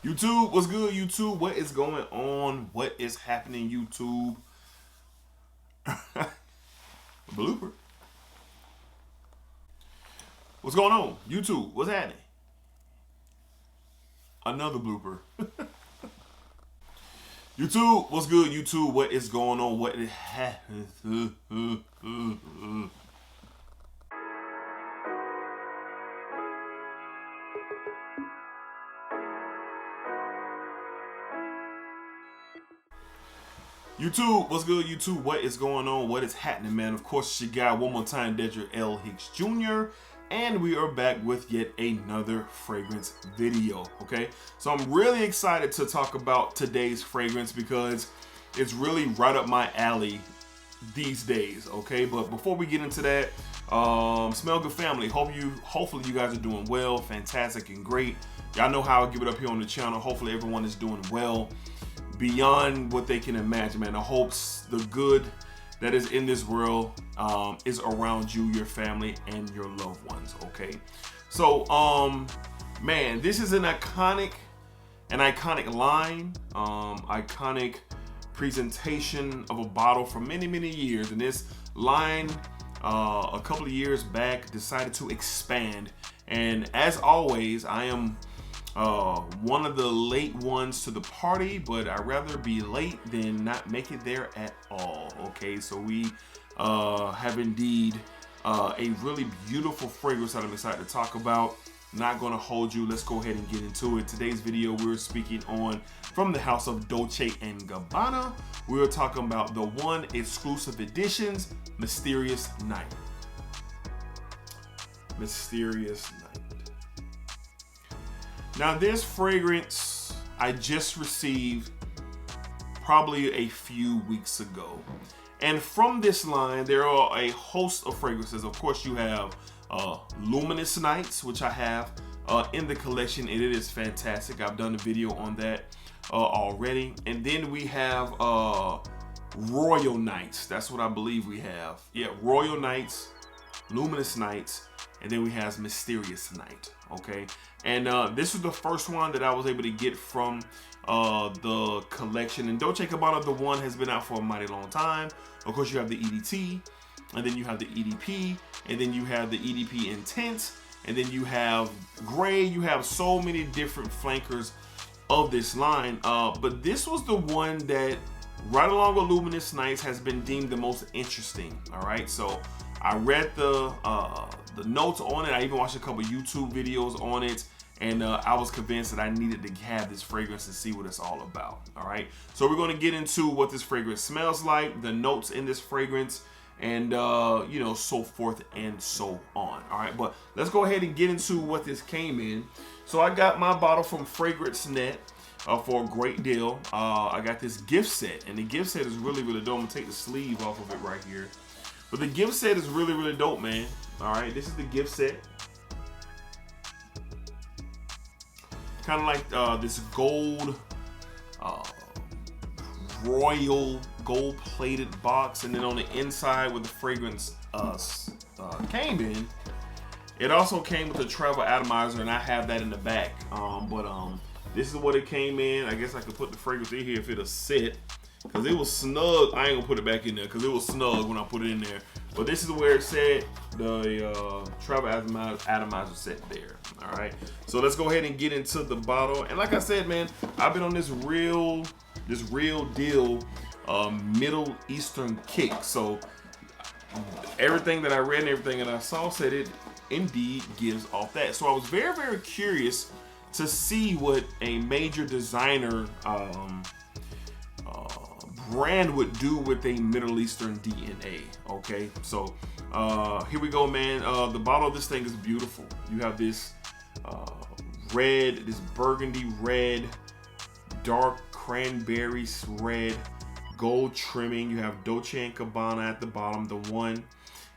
YouTube, what's good, YouTube? What is going on? What is happening, YouTube? Blooper. What's going on, YouTube? What's happening? Another blooper. YouTube, what's good, YouTube? What is going on? What is happening? YouTube, what's good, YouTube? What is going on? What is happening, man? Of course, it's your guy one more time, Dedrick L. Hicks Jr., and we are back with yet another fragrance video, okay? So I'm really excited to talk about today's fragrance because it's really right up my alley these days, okay? But before we get into that, Smell Good family, hopefully you guys are doing well, fantastic and great. Y'all know how I give it up here on the channel. Hopefully everyone is doing well beyond what they can imagine, man. I hope the good that is in this world is around you, your family, and your loved ones, okay? So, man, this is an iconic line, iconic presentation of a bottle for many, many years. And this line, a couple of years back, decided to expand. And as always, I am one of the late ones to the party, but I'd rather be late than not make it there at all, okay? So we have indeed a really beautiful fragrance that I'm excited to talk about. Not gonna hold you, let's go ahead and get into it. Today's video, we're speaking on from the house of Dolce & Gabbana. We're talking about the one exclusive editions, Mysterious Night. Mysterious Night. Now this fragrance I just received probably a few weeks ago. And from this line, there are a host of fragrances. Of course, you have Luminous Nights, which I have in the collection, and it is fantastic. I've done a video on that already. And then we have Royal Nights. That's what I believe we have. Yeah, Royal Nights, Luminous Nights, and then we have Mysterious Night, okay? And this was the first one that I was able to get from the collection. And Dolce & Gabbana, the one has been out for a mighty long time. Of course, you have the EDT, and then you have the EDP, and then you have the EDP Intense, and then you have Gray. You have so many different flankers of this line. But this was the one that, right along with Luminous Nights, has been deemed the most interesting, all right? So I read the notes on it. I even watched a couple YouTube videos on it, and I was convinced that I needed to have this fragrance and see what it's all about. All right, so we're going to get into what this fragrance smells like, the notes in this fragrance, and you know, so forth and so on. All right, but let's go ahead and get into what this came in. So I got my bottle from FragranceNet for a great deal. I got this gift set, and the gift set is really, really dope. I'm gonna take the sleeve off of it right here. But the gift set is really, really dope, man. All right, this is the gift set. Kind of like this gold, royal gold-plated box. And then on the inside where the fragrance came in, it also came with a travel atomizer, and I have that in the back. This is what it came in. I guess I could put the fragrance in here if it'll sit. Because it was snug. I ain't gonna put it back in there because it was snug when I put it in there. But this is where it said the travel atomizer set there. All right. So let's go ahead and get into the bottle. And like I said, man, I've been on this real deal Middle Eastern kick. So everything that I read and everything that I saw said it indeed gives off that. So I was very, very curious to see what a major designer brand would do with a Middle Eastern DNA. Okay, so here we go, man. The bottle of this thing is beautiful. You have this red, this burgundy red, dark cranberry red, gold trimming. You have Dolce & Gabbana at the bottom, the one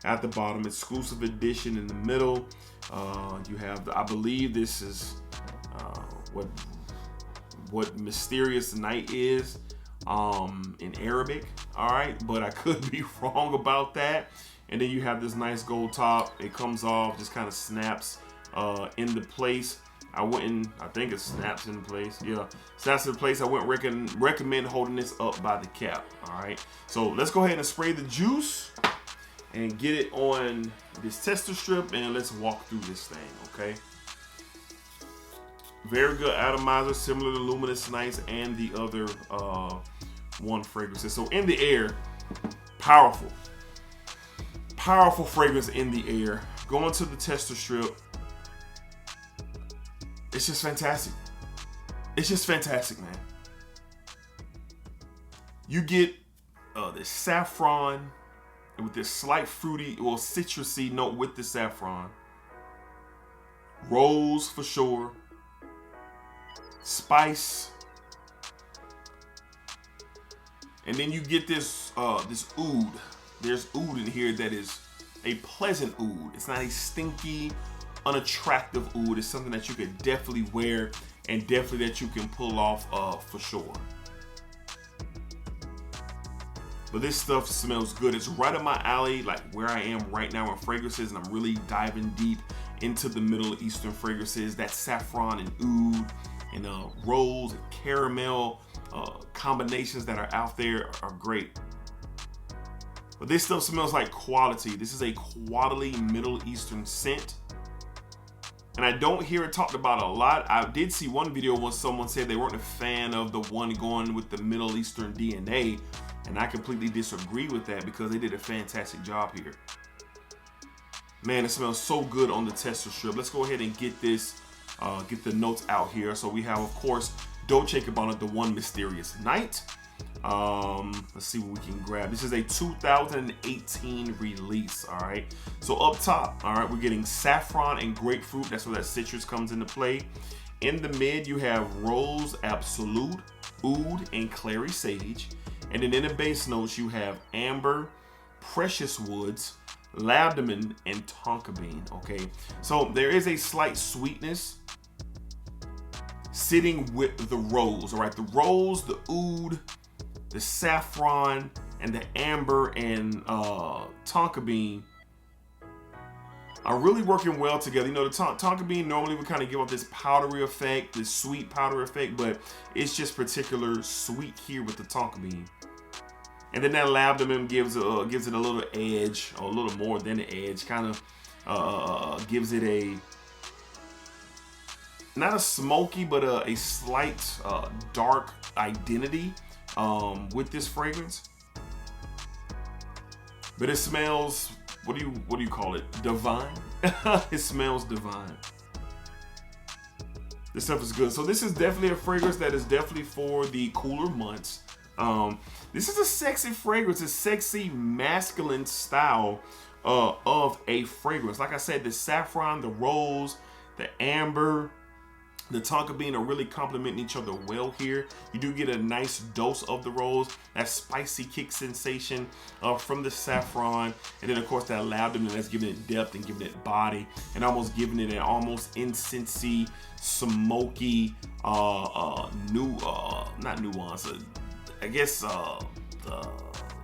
at the bottom, exclusive edition in the middle. You have, I believe this is what Mysterious Night is in Arabic. All right, but I could be wrong about that. And then you have this nice gold top. It comes off, just kind of snaps into place. I wouldn't, I think it snaps in place. Yeah, snaps in place. I wouldn't recommend holding this up by the cap. All right, so let's go ahead and spray the juice and get it on this tester strip, and let's walk through this thing, okay? Very good atomizer, similar to Luminous Nights and the other one fragrances. So in the air, powerful fragrance in the air. Going to the tester strip, it's just fantastic. It's just fantastic, man. You get this saffron with this slight fruity or citrusy note with the saffron. Rose for sure. Spice. And then you get this this oud. There's oud in here that is a pleasant oud. It's not a stinky, unattractive oud. It's something that you could definitely wear and definitely that you can pull off for sure. But this stuff smells good. It's right up my alley, like where I am right now in fragrances, and I'm really diving deep into the Middle Eastern fragrances. That saffron and oud and rose and caramel combinations that are out there are great. But this stuff smells like quality. This is a quality Middle Eastern scent. And I don't hear it talked about a lot. I did see one video where someone said they weren't a fan of the one going with the Middle Eastern DNA. And I completely disagree with that because they did a fantastic job here. Man, it smells so good on the tester strip. Let's go ahead and get this, get the notes out here. So we have, of course, Dolce & Gabbana, The One Mysterious Night. Let's see what we can grab. This is a 2018 release, all right? So up top, all right, we're getting saffron and grapefruit. That's where that citrus comes into play. In the mid, you have Rose Absolute, Oud, and Clary Sage. And then in the base notes, you have amber, precious woods, labdanum, and tonka bean, okay? So there is a slight sweetness sitting with the rose, all right? The rose, the oud, the saffron, and the amber and tonka bean are really working well together. You know, the tonka bean normally would kind of give off this powdery effect, this sweet powder effect, but it's just particular sweet here with the tonka bean. And then that labdanum gives it a little edge, or a little more than an edge, kind of gives it a, not a smoky, but a slight dark identity with this fragrance. But it smells, what do you call it? Divine. It smells divine. This stuff is good. So this is definitely a fragrance that is definitely for the cooler months. This is a sexy fragrance, a sexy masculine style of a fragrance. Like I said, the saffron, the rose, the amber, the tonka bean are really complementing each other well here. You do get a nice dose of the rose, that spicy kick sensation from the saffron, and then of course that labdanum that's giving it depth and giving it body, and almost giving it an almost incensey, smoky, not nuance, I guess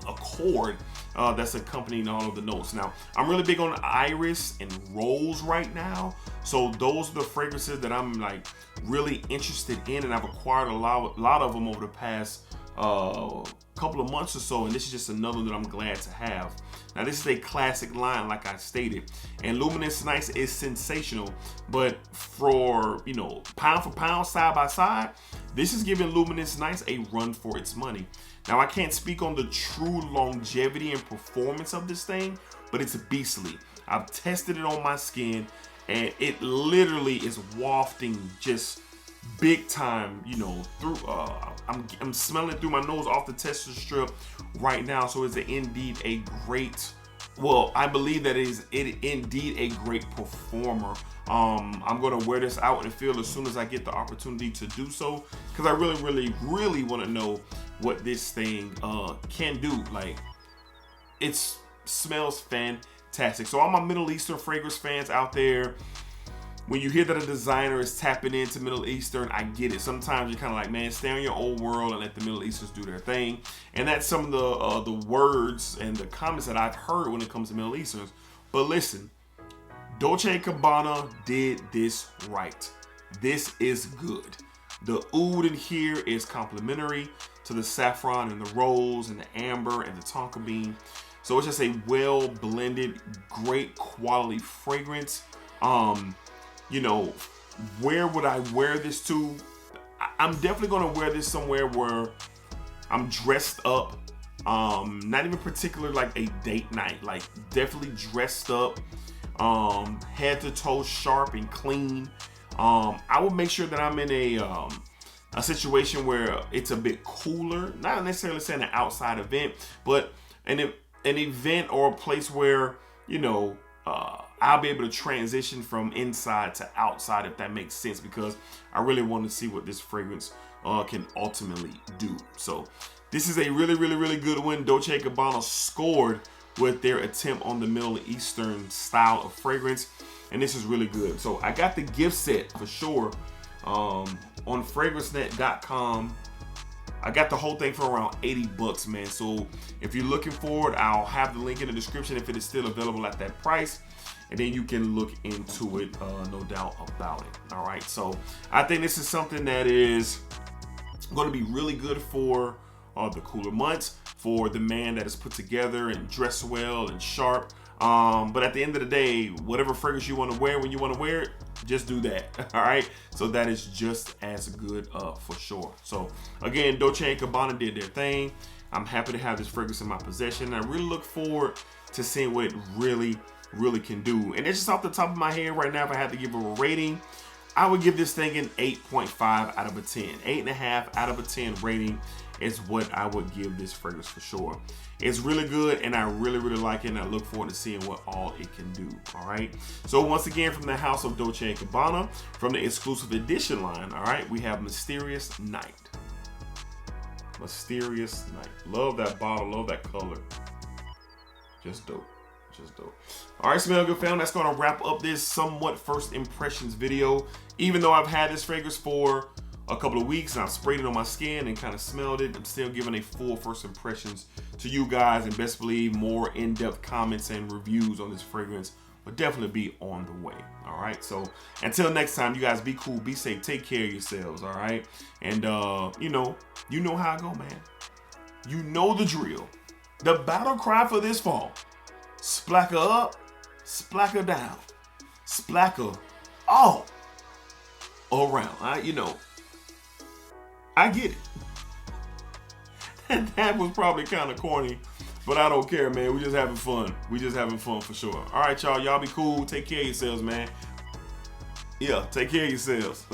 accord that's accompanying all of the notes. Now, I'm really big on iris and rose right now. So those are the fragrances that I'm like really interested in, and I've acquired a lot of them over the past couple of months or so, and this is just another that I'm glad to have. Now, this is a classic line, like I stated, and Luminous Nights is sensational, but for, you know, pound for pound, side by side, this is giving Luminous Nights a run for its money. Now, I can't speak on the true longevity and performance of this thing, but it's beastly. I've tested it on my skin, and it literally is wafting just big time, you know, through, I'm smelling through my nose off the tester strip right now. So it's indeed a great, well, I believe that it is indeed a great performer. I'm gonna wear this out in the field as soon as I get the opportunity to do so, because I really want to know what this thing can do. Like, it smells fantastic. So all my Middle Eastern fragrance fans out there, when you hear that a designer is tapping into Middle Eastern, I get it. Sometimes you're kind of like, man, stay in your old world and let the Middle Easterns do their thing. And that's some of the words and the comments that I've heard when it comes to Middle Easterns. But listen, Dolce & Gabbana did this right. this is good. The oud in here is complementary to the saffron and the rose and the amber and the tonka bean. So it's just a well blended, great quality fragrance. You know, where would I wear this to? I'm definitely gonna wear this somewhere where I'm dressed up. Not even particular like a date night, like definitely dressed up, head to toe sharp and clean. I would make sure that I'm in a situation where it's a bit cooler, not necessarily saying an outside event, but an event or a place where, you know, I'll be able to transition from inside to outside, if that makes sense, because I really want to see what this fragrance can ultimately do. So this is a really, really, really good one. Dolce & Gabbana scored with their attempt on the Middle Eastern style of fragrance, and this is really good. So I got the gift set for sure on fragrancenet.com. I got the whole thing for around 80 bucks, man. So if you're looking for it, I'll have the link in the description if it is still available at that price. And then you can look into it, no doubt about it. All right, so I think this is something that is going to be really good for the cooler months, for the man that is put together and dressed well and sharp. But at the end of the day, whatever fragrance you want to wear when you want to wear it, just do that. All right, so that is just as good for sure. So again, Dolce & Gabbana did their thing. I'm happy to have this fragrance in my possession. I really look forward to seeing what it really can do. And it's just off the top of my head right now, if I had to give it a rating, I would give this thing an 8.5 out of a 10. 8.5 out of a 10 rating is what I would give this fragrance for sure. It's really good, and I really like it, and I look forward to seeing what all it can do. All right, so once again, from the house of Dolce & Gabbana, from the exclusive edition line, all right, we have Mysterious Night. Mysterious Night. Love that bottle, love that color. Just dope. Just dope. All right, Smell Good fam, that's gonna wrap up this somewhat first impressions video. Even though I've had this fragrance for a couple of weeks and I've sprayed it on my skin and kind of smelled it, I'm still giving a full first impressions to you guys, and best believe more in-depth comments and reviews on this fragrance will definitely be on the way. All right, so until next time, you guys be cool, be safe, take care of yourselves. All right, and you know how I go, man. You know the drill. The battle cry for this fall: splacker up, splacker down, splacker all around. You know, I get it. And that was probably kind of corny, but I don't care, man. We just having fun. We just having fun for sure. All right, y'all. Y'all be cool. Take care of yourselves, man. Yeah, take care of yourselves.